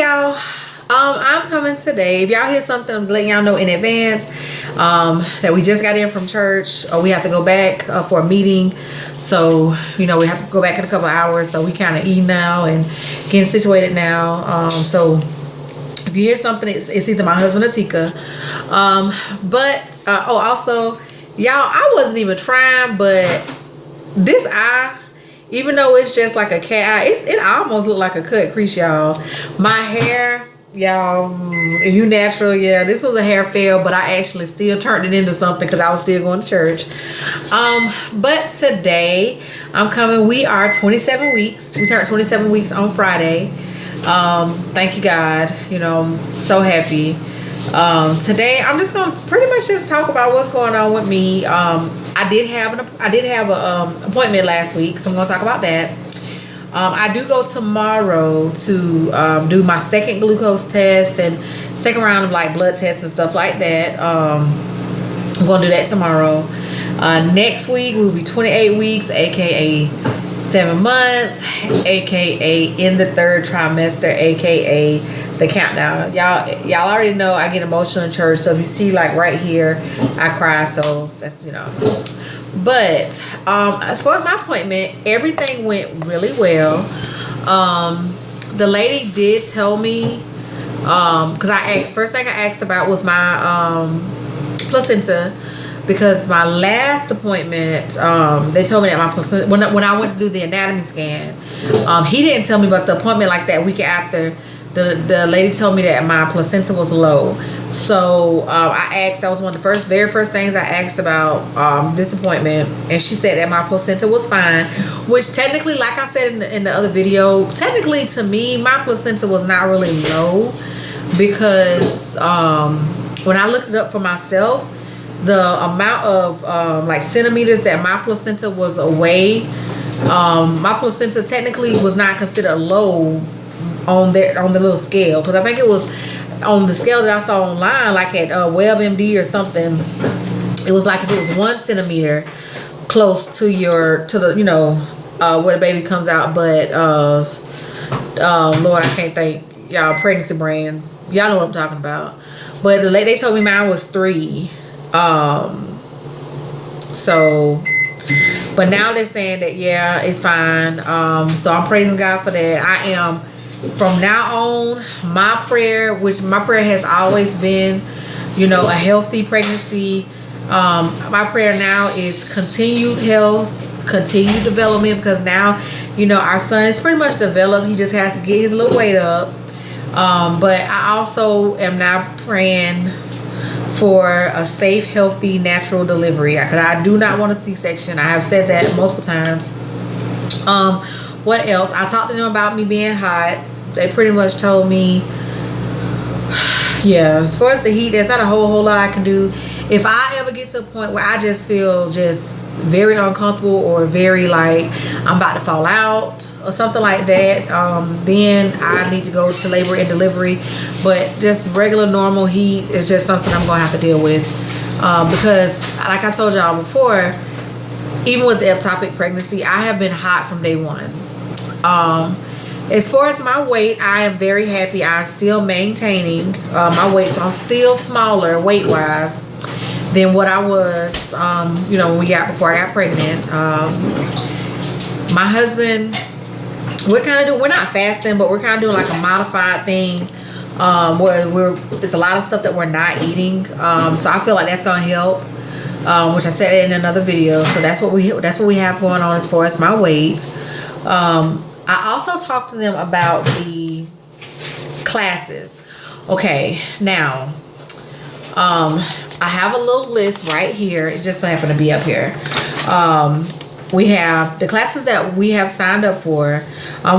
y'all. I'm coming today. If y'all hear something, I'm just letting y'all know in advance that we just got in from church, or we have to go back for a meeting. So, we have to go back in a couple of hours. So we kind of eat now and getting situated now. So if you hear something, it's either my husband or Tika. Also, y'all, I wasn't even trying, but this eye, even though it's just like a cat eye, it almost looked like a cut crease, y'all. My hair, y'all, you natural, yeah, this was a hair fail, but I actually still turned it into something because I was still going to church. But today I'm coming. We are 27 weeks. We turned 27 weeks on Friday. Thank you, God. I'm so happy. Today I'm just gonna pretty much just talk about what's going on with me. I did have an appointment last week, so I'm gonna talk about that. I do go tomorrow to do my second glucose test and second round of blood tests and stuff like that. I'm gonna do that tomorrow. Next week will be 28 weeks, aka 7 months, aka in the third trimester, aka the countdown. Y'all already know I get emotional in church, so if you see right here I cry, so that's But as far as my appointment, everything went really well. The lady did tell me, because first thing I asked about was my placenta, because my last appointment, they told me that my placenta, when I went to do the anatomy scan, he didn't tell me about the appointment that week after. The lady told me that my placenta was low. So I asked, that was one of the very first things I asked about this appointment, and she said that my placenta was fine, which technically, like I said in the other video, technically to me my placenta was not really low, because when I looked it up for myself, the amount of centimeters that my placenta was away, my placenta technically was not considered low on the little scale, because I think it was on the scale that I saw online, at WebMD or something. It was if it was 1 centimeter close to the where the baby comes out, but Lord, I can't think, y'all, pregnancy brain, y'all know what I'm talking about. But they told me mine was 3. But now they're saying that it's fine. So I'm praising God for that. I am, from now on, my prayer has always been, a healthy pregnancy. My prayer now is continued health, continued development, because now, our son is pretty much developed. He just has to get his little weight up. But I also am now praying for a safe, healthy, natural delivery, because I do not want a C-section. I have said that multiple times. What else? I talked to them about me being hot. They pretty much told me, as far as the heat, there's not a whole lot I can do. If I ever get to a point where I just feel just very uncomfortable, or very I'm about to fall out or something like that, then I need to go to labor and delivery. But just regular normal heat is just something I'm going to have to deal with, because like I told y'all before, even with the ectopic pregnancy, I have been hot from day one. As far as my weight, I am very happy. I'm still maintaining my weight, so I'm still smaller weight-wise than what I was, before I got pregnant. My husband, we're not fasting, but we're kind of doing a modified thing, where it's a lot of stuff that we're not eating. So I feel like that's gonna help, which I said in another video. So that's what we have going on as far as my weight. I also talked to them about the classes. Okay, now, I have a little list right here. It just so happened to be up here. We have the classes that we have signed up for,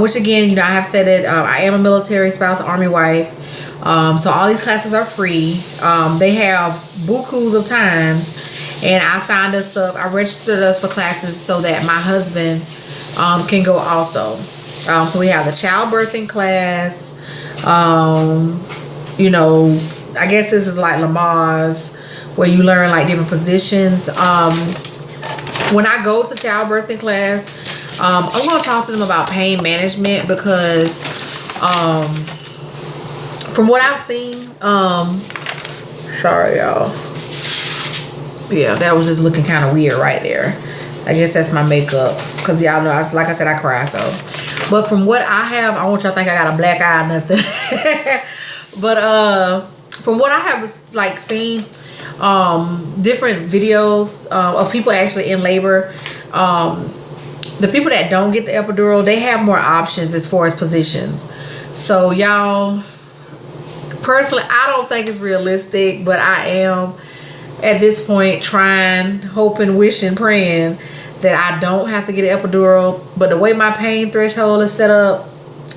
which again, I have said that I am a military spouse, Army wife. So all these classes are free. They have bukus of times, and I signed us up. I registered us for classes so that my husband can go also. So we have the childbirthing class. I guess this is like Lamaze, where you learn different positions. When I go to childbirthing class, I'm going to talk to them about pain management, because from what I've seen, sorry y'all. Yeah, that was just looking kind of weird right there. I guess that's my makeup, because y'all know, like I said, I cry. So, but from what I have, I want y'all to think I got a black eye or nothing. But from what I have like seen, different videos of people actually in labor, the people that don't get the epidural, they have more options as far as positions. So y'all, personally, I don't think it's realistic, but I am at this point trying, hoping, wishing, praying that I don't have to get an epidural. But the way my pain threshold is set up,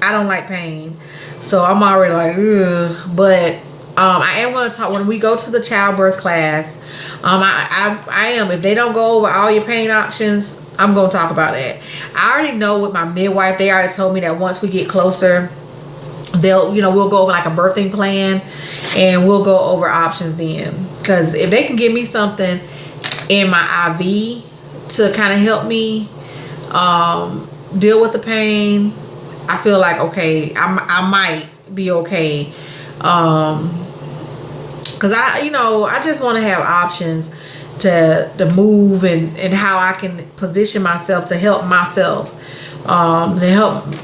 I don't like pain. So I'm already like, ugh. But I am going to talk when we go to the childbirth class. I am, if they don't go over all your pain options, I'm going to talk about that. I already know with my midwife, they already told me that once we get closer, they'll, we'll go over like a birthing plan, and we'll go over options then. Because if they can give me something in my IV to kind of help me deal with the pain, I feel like, okay, I might be okay. Because I just want to have options to move and how I can position myself to help myself, to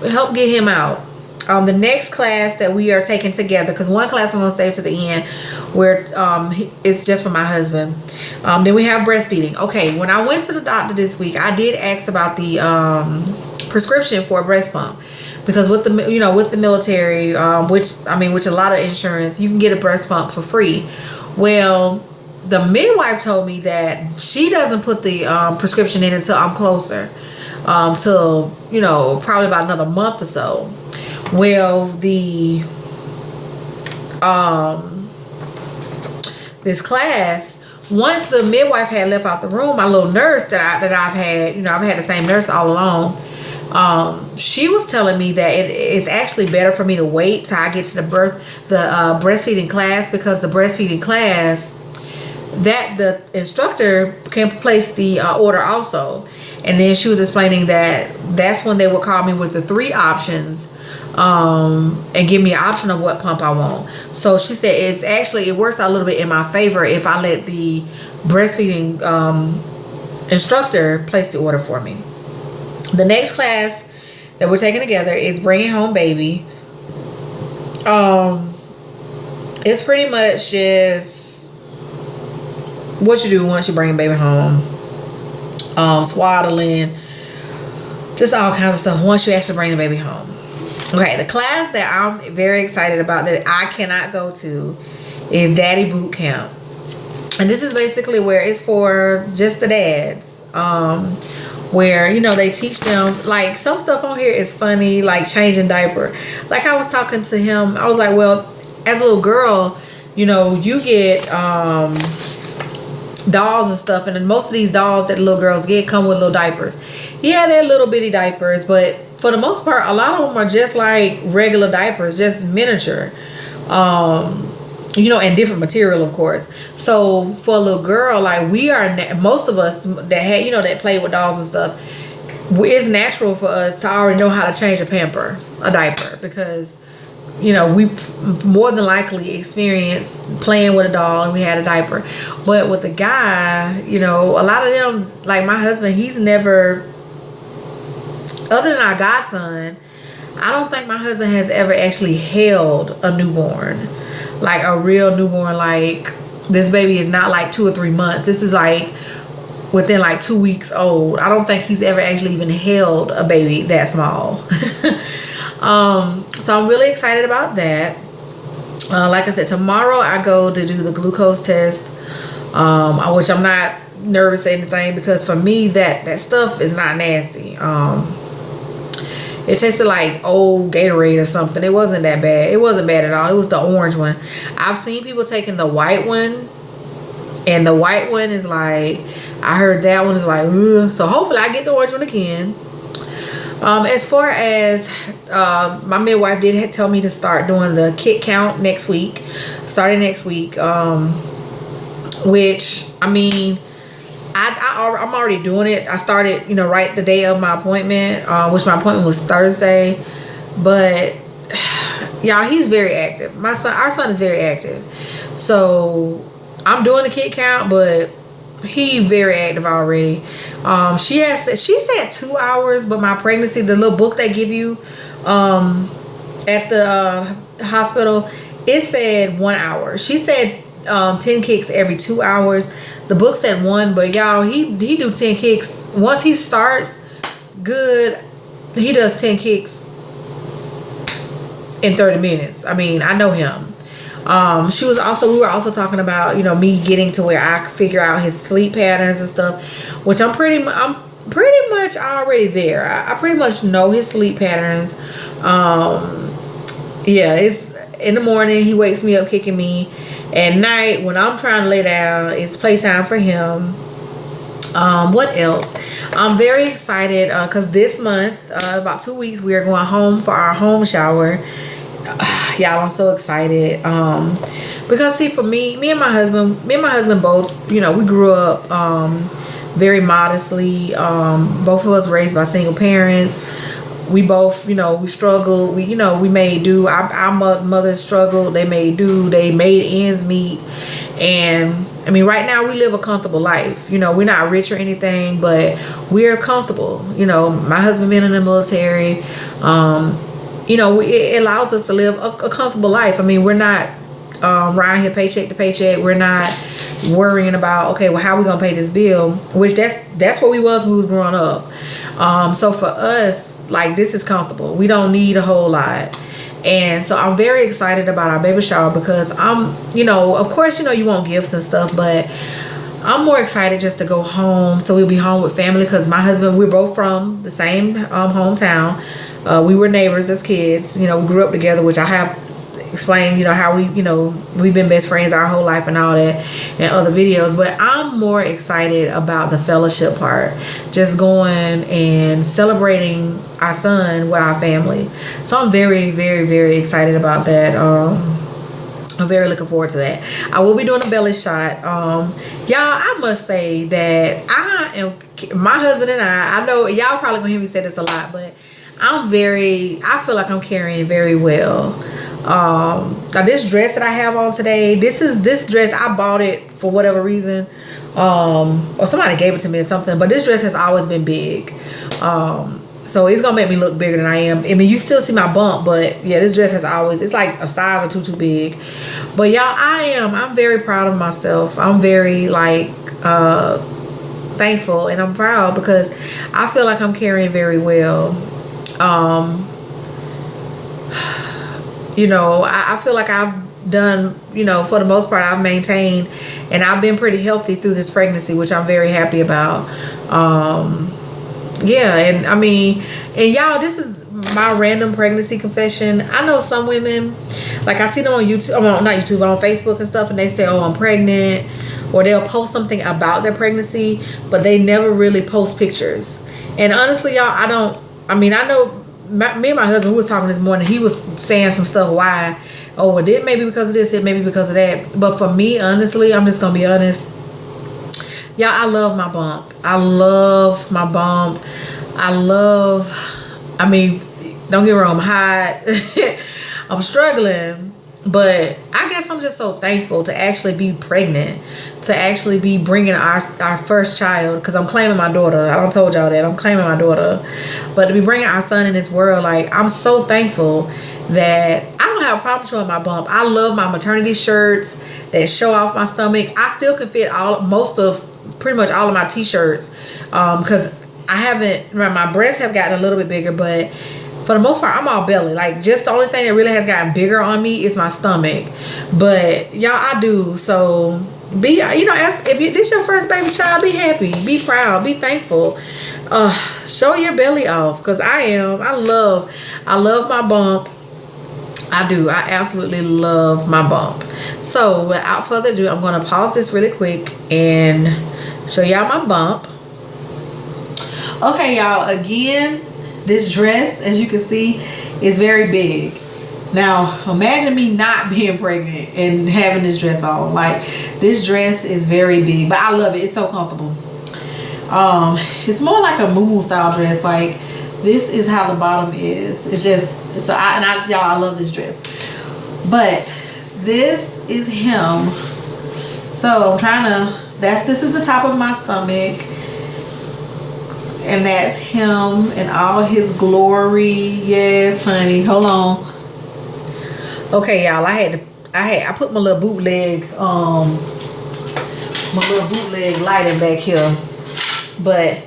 help get him out. The next class that we are taking together, because one class I'm going to save to the end, where it's just for my husband. Then we have breastfeeding. Okay, when I went to the doctor this week, I did ask about the prescription for a breast pump, because with the military, which a lot of insurance, you can get a breast pump for free. Well, the midwife told me that she doesn't put the prescription in until I'm closer, till probably about another month or so. Well, this class, once the midwife had left out the room, my little nurse that I've had, I've had the same nurse all along. She was telling me that it's actually better for me to wait till I get to the breastfeeding class, because the breastfeeding class, that the instructor can place the order also. And then she was explaining that that's when they would call me with the 3 options, and give me an option of what pump I want. So she said it works out a little bit in my favor if I let the breastfeeding instructor place the order for me. The next class that we're taking together is bringing home baby. It's pretty much just what you do once you bring a baby home. Swaddling, just all kinds of stuff once you actually bring the baby home. Okay, the class that I'm very excited about that I cannot go to is Daddy Boot Camp. And this is basically where it's for just the dads. Where, they teach them, like, some stuff on here is funny, like changing diaper. Like, I was talking to him, I was like, well, as a little girl, you get dolls and stuff, and then most of these dolls that little girls get come with little diapers. Yeah, they're little bitty diapers, but for the most part, a lot of them are just like regular diapers, just miniature, and different material, of course. So for a little girl, like most of us that had, that play with dolls and stuff, it's natural for us to already know how to change a diaper, because we more than likely experienced playing with a doll and we had a diaper. But with the guy, a lot of them, like my husband, he's never, other than our godson, I don't think my husband has ever actually held a newborn, like a real newborn. Like, this baby is not like 2 or 3 months. This is like within like 2 weeks old. I don't think he's ever actually even held a baby that small. So I'm really excited about that. Like I said, tomorrow I go to do the glucose test, which I'm not nervous or anything, because for me that stuff is not nasty. It tasted like old Gatorade or something. It wasn't that bad. It wasn't bad at all. It was the orange one. I've seen people taking the white one, and the white one is like, I heard that one is like, ugh. So hopefully I get the orange one again. As far as my midwife did tell me to start doing the kit count starting next week, which, I mean, I'm already doing it. I started, right the day of my appointment, which my appointment was Thursday. But, y'all, he's very active. Our son is very active. So I'm doing the kid count, but he very active already. She said 2 hours, but my pregnancy, the little book they give you at the hospital, it said 1 hour. She said 10 kicks every 2 hours. The book said 1, but y'all, he do 10 kicks once he starts. Good, he does 10 kicks in 30 minutes. I mean, I know him. We were also talking about, me getting to where I could figure out his sleep patterns and stuff, which I'm pretty much already there. I pretty much know his sleep patterns. It's in the morning, he wakes me up kicking me. At night, when I'm trying to lay down, it's playtime for him. What else? I'm very excited because this month, about 2 weeks, we are going home for our home shower. Y'all, I'm so excited. Because see, for me and my husband both, we grew up very modestly. Both of us raised by single parents. We both, we struggled. We made do. Our mothers struggled. They made do. They made ends meet. And I mean, right now we live a comfortable life. We're not rich or anything, but we're comfortable. My husband been in the military. It allows us to live a comfortable life. I mean, we're not riding here paycheck to paycheck. We're not worrying about, okay, well, how are we gonna pay this bill? Which that's what we was when we was growing up. So for us, like, this is comfortable. We don't need a whole lot. And so I'm very excited about our baby shower because of course, you want gifts and stuff, but I'm more excited just to go home. So we'll be home with family because my husband, we're both from the same hometown. We were neighbors as kids. We grew up together, which I have explained, how we've been best friends our whole life and all that and other videos. But I'm more excited about the fellowship part, just going and celebrating our son with our family. So I'm very, very, very excited about that. I'm very looking forward to that. I will be doing a belly shot. Y'all, I must say that my husband and I know y'all probably gonna hear me say this a lot, but I feel like I'm carrying very well. Now this dress that I have on today, this dress, I bought it for whatever reason, or somebody gave it to me or something, but this dress has always been big. So it's gonna make me look bigger than I am. I mean, you still see my bump, but yeah, this dress it's like a size or two too big. But y'all, I'm very proud of myself. I'm very thankful, and I'm proud because I feel like I'm carrying very well. I feel like I've done, for the most part, I've maintained, and I've been pretty healthy through this pregnancy, which I'm very happy about. And I mean, and y'all, this is my random pregnancy confession. I know some women, like I see them on YouTube, not YouTube, but on Facebook and stuff, and they say, oh, I'm pregnant, or they'll post something about their pregnancy, but they never really post pictures. And honestly, y'all, I know me and my husband, who was talking this morning, he was saying some stuff why, oh, well, it may be because of this, it may be because of that. But for me, honestly, I'm just gonna be honest, y'all, I love my bump. I mean, don't get me wrong, I'm hot. I'm struggling, but I guess I'm just so thankful to actually be pregnant, to actually be bringing our first child, because I'm claiming my daughter. I don't told y'all that I'm claiming my daughter, but to be bringing our son in this world, like, I'm so thankful that I don't have a problem showing my bump. I love my maternity shirts that show off my stomach. I still can fit pretty much all of my t-shirts, because my breasts have gotten a little bit bigger, but for the most part, I'm all belly. Like, just the only thing that really has gotten bigger on me is my stomach. But y'all, I do. So if this your first baby child, be happy, be proud, be thankful. Show your belly off, because I love my bump. I do. I absolutely love my bump. So without further ado, I'm going to pause this really quick and show y'all my bump. Okay, y'all, again, this dress, as you can see, is very big. Now, imagine me not being pregnant and having this dress on. Like, this dress is very big, but I love it. It's so comfortable. It's more like a moo style dress. Like, This is how the bottom is. It's just so y'all, I love this dress. But this is him. So I'm trying to. This is the top of my stomach. And that's him in all his glory. Yes, honey. Hold on. Okay, y'all. I put my little bootleg lighting back here. But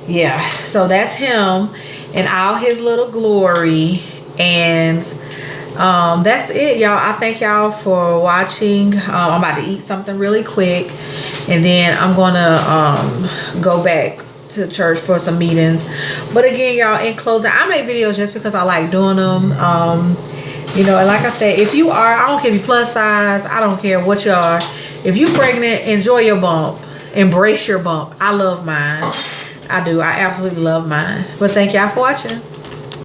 yeah, so that's him in all his little glory. And that's it, y'all. I thank y'all for watching. I'm about to eat something really quick, and then I'm gonna go back to church for some meetings. But again, y'all, in closing, I make videos just because I like doing them. You know, and like I said, if you are, I don't care if you plus size, I don't care what you are. If you pregnant, enjoy your bump. Embrace your bump. I love mine. I do. I absolutely love mine. But thank y'all for watching.